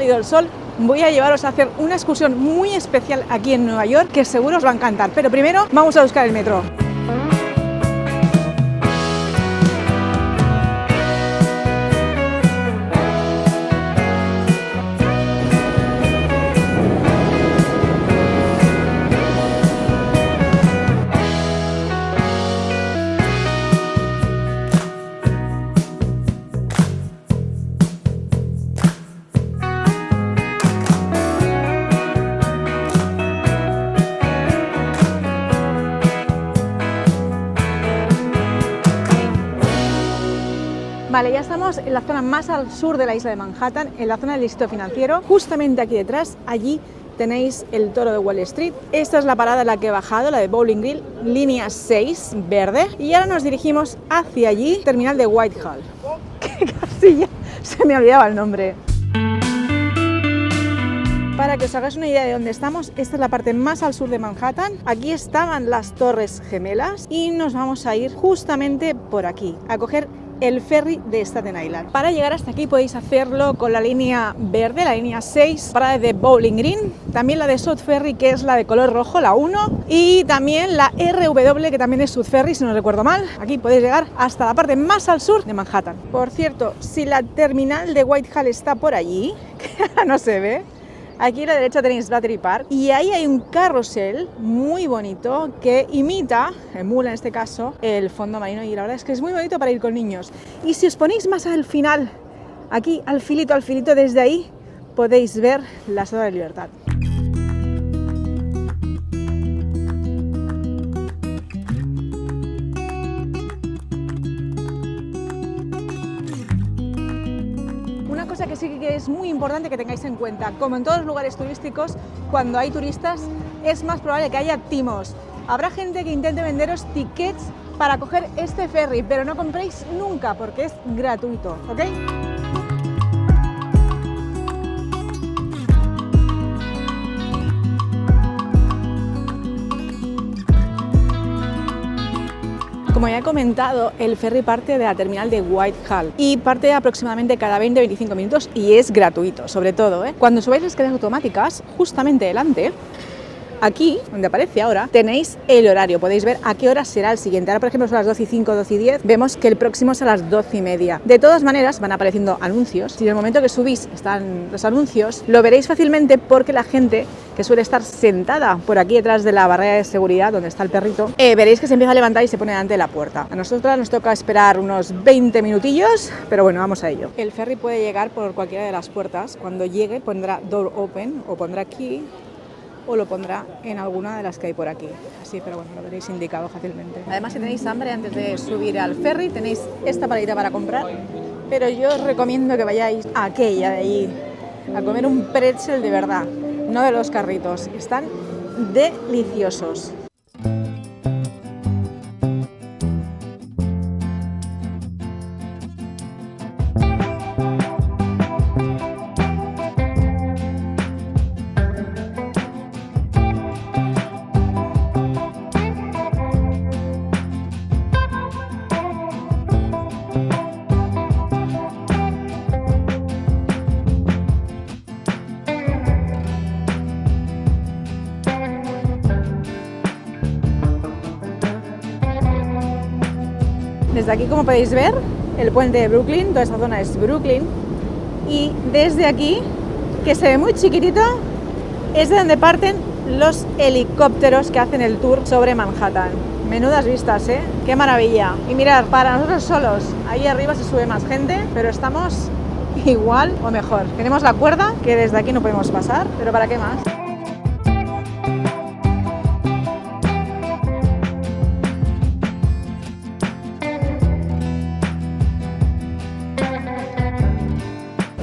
salido el sol, voy a llevaros a hacer una excursión muy especial aquí en Nueva York que seguro os va a encantar. Pero primero vamos a buscar el metro. Vale, ya estamos en la zona más al sur de la isla de Manhattan, en la zona del distrito financiero. Justamente aquí detrás, allí tenéis el Toro de Wall Street. Esta es la parada en la que he bajado, la de Bowling Green, línea 6, verde. Y ahora nos dirigimos hacia allí, terminal de Whitehall. ¡Qué casilla! Se me olvidaba el nombre. Para que os hagáis una idea de dónde estamos, esta es la parte más al sur de Manhattan. Aquí estaban las Torres Gemelas y nos vamos a ir justamente por aquí, a coger el ferry de Staten Island. Para llegar hasta aquí podéis hacerlo con la línea verde, la línea 6, parada de Bowling Green, también la de South Ferry, que es la de color rojo, la 1, y también la RW, que también es South Ferry, si no recuerdo mal. Aquí podéis llegar hasta la parte más al sur de Manhattan. Por cierto, si la terminal de Whitehall está por allí, que ahora no se ve, aquí a la derecha tenéis Battery Park y ahí hay un carrusel muy bonito que imita, emula en este caso, el fondo marino, y la verdad es que es muy bonito para ir con niños. Y si os ponéis más al final, aquí al filito, desde ahí podéis ver la Estatua de la Libertad. Que sí que es muy importante que tengáis en cuenta, como en todos los lugares turísticos, cuando hay turistas es más probable que haya timos. Habrá gente que intente venderos tickets para coger este ferry, pero no compréis nunca porque es gratuito, ¿ok? Como ya he comentado, el ferry parte de la terminal de Whitehall y parte aproximadamente cada 20-25 minutos y es gratuito, sobre todo, Cuando subáis las escaleras automáticas, justamente delante, aquí, donde aparece ahora, tenéis el horario. Podéis ver a qué hora será el siguiente. Ahora, por ejemplo, son las 12:05, 12:10. Vemos que el próximo es a las 12:30. De todas maneras, van apareciendo anuncios. Si en el momento que subís están los anuncios, lo veréis fácilmente porque la gente que suele estar sentada por aquí detrás de la barrera de seguridad, donde está el perrito, veréis que se empieza a levantar y se pone delante de la puerta. A nosotros nos toca esperar unos 20 minutillos, pero bueno, vamos a ello. El ferry puede llegar por cualquiera de las puertas. Cuando llegue pondrá Door Open o pondrá Key, o lo pondrá en alguna de las que hay por aquí. Así, pero bueno, lo veréis indicado fácilmente. Además, si tenéis hambre antes de subir al ferry, tenéis esta paradita para comprar, pero yo os recomiendo que vayáis a aquella de allí, a comer un pretzel de verdad, no de los carritos. Están deliciosos. Desde aquí, como podéis ver, el puente de Brooklyn, toda esta zona es Brooklyn, y desde aquí, que se ve muy chiquitito, es de donde parten los helicópteros que hacen el tour sobre Manhattan. Menudas vistas, ¿eh? ¡Qué maravilla! Y mirad, para nosotros solos, ahí arriba se sube más gente, pero estamos igual o mejor. Tenemos la cuerda, que desde aquí no podemos pasar, pero ¿para qué más?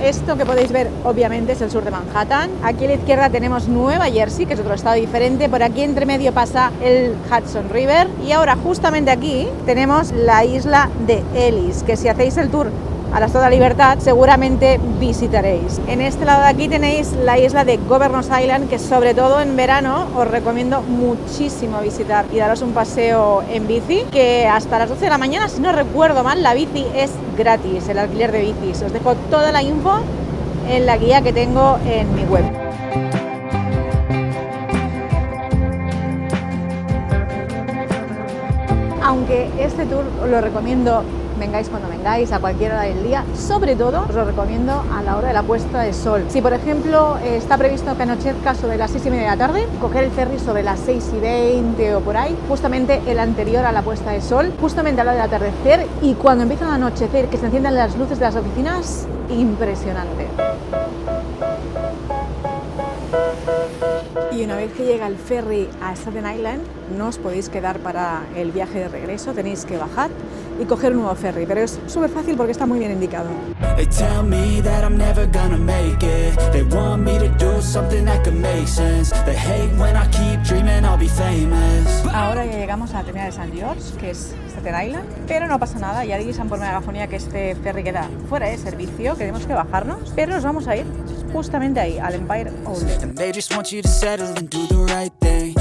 Esto que podéis ver obviamente es el sur de Manhattan. Aquí a la izquierda tenemos Nueva Jersey, que es otro estado diferente. Por aquí entre medio pasa el Hudson River. Y ahora justamente aquí tenemos la isla de Ellis, que si hacéis el tour a la Estatua de la Libertad seguramente visitaréis. En este lado de aquí tenéis la isla de Governor's Island, que sobre todo en verano os recomiendo muchísimo visitar y daros un paseo en bici, que hasta las 12 de la mañana, si no recuerdo mal, la bici es gratis, el alquiler de bicis. Os dejo toda la info en la guía que tengo en mi web. Aunque este tour os lo recomiendo, vengáis cuando vengáis, a cualquier hora del día, sobre todo os lo recomiendo a la hora de la puesta de sol. Si por ejemplo está previsto que anochezca sobre las 6:30 de la tarde, coger el ferry sobre las 6:20 o por ahí, justamente el anterior a la puesta de sol, justamente a la hora del atardecer, y cuando empiezan a anochecer, que se enciendan las luces de las oficinas, impresionante. Y una vez que llega el ferry a Staten Island, no os podéis quedar para el viaje de regreso, tenéis que bajar y coger un nuevo ferry, pero es súper fácil porque está muy bien indicado. Ahora ya llegamos a la terminal de St. George, que es Staten Island, pero no pasa nada, ya diréis por megafonía que este ferry queda fuera de servicio, que tenemos que bajarnos, pero nos vamos a ir justamente ahí, al Empire Outlet.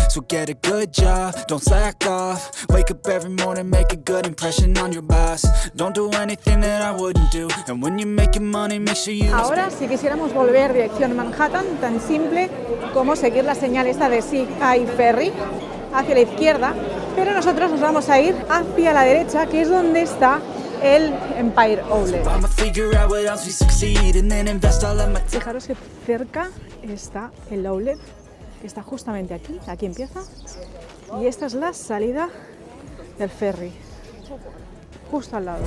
So get a good job, don't slack off. Wake up every morning, make a good impression on your boss. Don't do anything that I wouldn't do. And when you're making money, make sure you... Ahora, si quisiéramos volver dirección Manhattan, tan simple como seguir la señal esta de Sea Ferry hacia la izquierda, pero nosotros nos vamos a ir hacia la derecha, que es donde está el Empire Outlet. Fijaros que cerca está el outlet, que está justamente aquí, aquí empieza, y esta es la salida del ferry, justo al lado.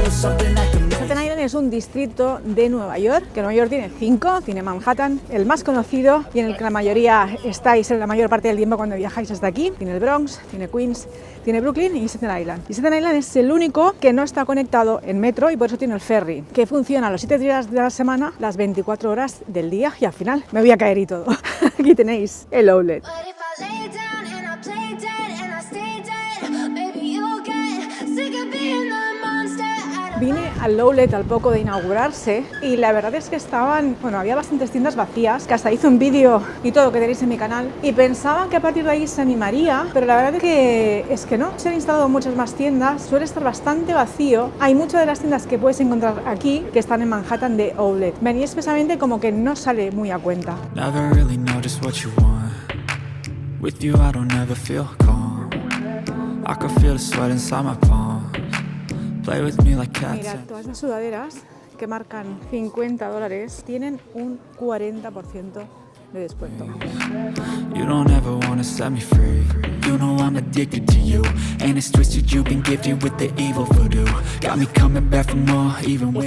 Staten Island es un distrito de Nueva York, que Nueva York tiene 5, tiene Manhattan, el más conocido y en el que la mayoría estáis en la mayor parte del tiempo cuando viajáis hasta aquí. Tiene el Bronx, tiene Queens, tiene Brooklyn y Staten Island. Y Staten Island es el único que no está conectado en metro y por eso tiene el ferry, que funciona los 7 días de la semana, las 24 horas del día, y al final me voy a caer y todo. Aquí tenéis el outlet. Vine al outlet al poco de inaugurarse y la verdad es que había bastantes tiendas vacías, que hasta hice un vídeo y todo que tenéis en mi canal, y pensaba que a partir de ahí se animaría, pero la verdad es que no, se han instalado muchas más tiendas, suele estar bastante vacío. Hay muchas de las tiendas que puedes encontrar aquí que están en Manhattan de outlet. Venía expresamente como que no sale muy a cuenta. Mirad, todas las sudaderas que marcan $50 tienen un 40% de descuento. Estos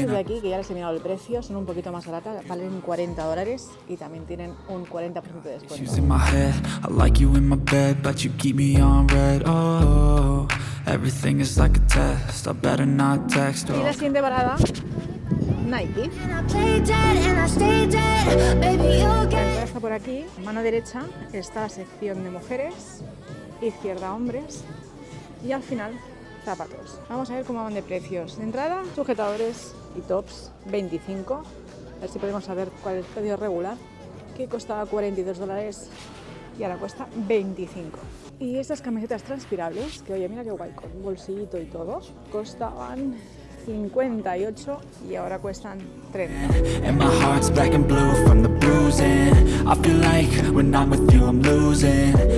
de aquí, que ya les he mirado el precio, son un poquito más baratas, valen $40 y también tienen un 40% de descuento. Everything is like a test, I better not text. Y la siguiente parada, Nike. Está por aquí, mano derecha está la sección de mujeres, izquierda hombres y al final zapatos. Vamos a ver cómo van de precios. De entrada, sujetadores y tops, 25. A ver si podemos saber cuál es el precio regular, que costaba $42 y ahora cuesta 25. Y estas camisetas transpirables, que oye, mira qué guay, con bolsillito y todo, costaban 58 y ahora cuestan 30. La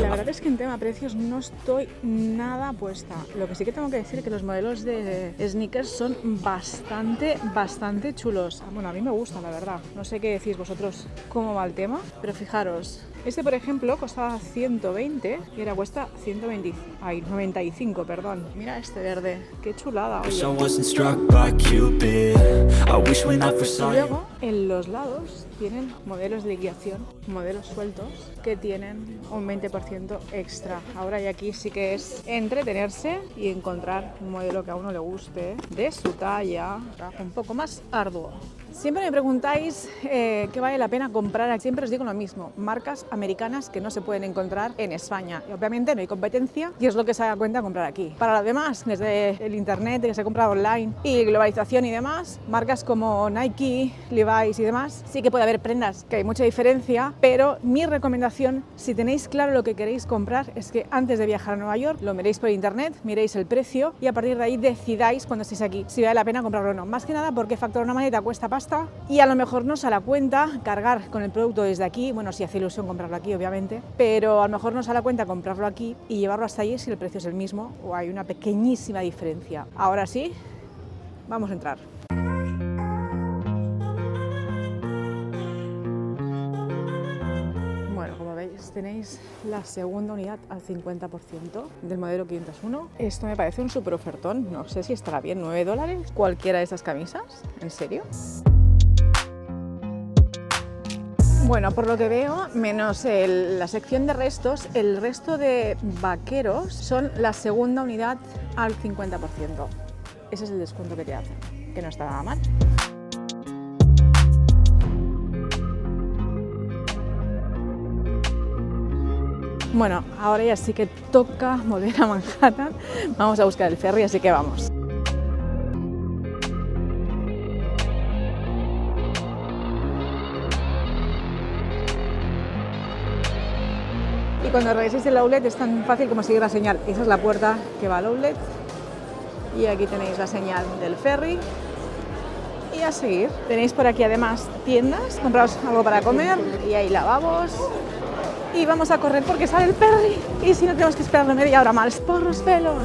verdad es que en tema precios no estoy nada puesta. Lo que sí que tengo que decir es que los modelos de sneakers son bastante chulos. Bueno, a mí me gusta, la verdad. No sé qué decís vosotros cómo va el tema, pero fijaros. Este, por ejemplo, costaba 120 y ahora cuesta 95, perdón. Mira este verde, qué chulada, oye. Y luego, en los lados tienen modelos de liquidación, modelos sueltos, que tienen un 20% extra. Ahora y aquí sí que es entretenerse y encontrar un modelo que a uno le guste, de su talla, un poco más arduo. Siempre me preguntáis qué vale la pena comprar. Siempre os digo lo mismo, marcas americanas que no se pueden encontrar en España. Y obviamente no hay competencia y es lo que se da cuenta comprar aquí. Para lo demás, desde el internet, que se compra online y globalización y demás, marcas como Nike, Levi's y demás, sí que puede haber prendas que hay mucha diferencia, pero mi recomendación, si tenéis claro lo que queréis comprar, es que antes de viajar a Nueva York lo miréis por internet, miréis el precio y a partir de ahí decidáis cuando estéis aquí si vale la pena comprarlo o no. Más que nada porque facturar una maleta cuesta pasta y a lo mejor no os sale a cuenta cargar con el producto desde aquí, bueno, si hace ilusión comprarlo aquí obviamente, pero a lo mejor no os sale a cuenta comprarlo aquí y llevarlo hasta allí si el precio es el mismo o hay una pequeñísima diferencia. Ahora sí, vamos a entrar. Bueno, como veis tenéis la segunda unidad al 50% del modelo 501. Esto me parece un súper ofertón, no sé si estará bien, $9 cualquiera de estas camisas, ¿en serio? Bueno, por lo que veo, menos la sección de restos, el resto de vaqueros son la segunda unidad al 50%. Ese es el descuento que te hacen, que no está nada mal. Bueno, ahora ya sí que toca volver a Manhattan. Vamos a buscar el ferry, así que vamos. Y cuando regreséis del outlet es tan fácil como seguir la señal. Esa es la puerta que va al outlet. Y aquí tenéis la señal del ferry. Y a seguir. Tenéis por aquí además tiendas, compraos algo para comer y hay lavabos. Y vamos a correr porque sale el ferry y si no tenemos que esperar media hora más por los pelos.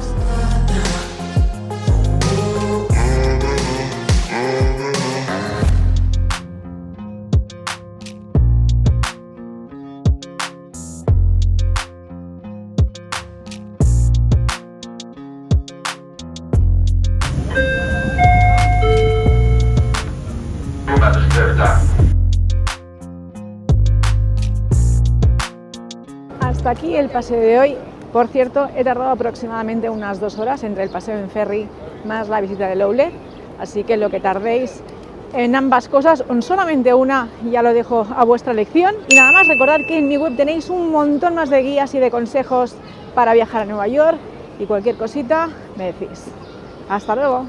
Hasta aquí el paseo de hoy. Por cierto, he tardado aproximadamente unas 2 horas entre el paseo en ferry más la visita del outlet, así que lo que tardéis en ambas cosas, solamente una, ya lo dejo a vuestra elección. Y nada más, recordad que en mi web tenéis un montón más de guías y de consejos para viajar a Nueva York y cualquier cosita me decís. Hasta luego.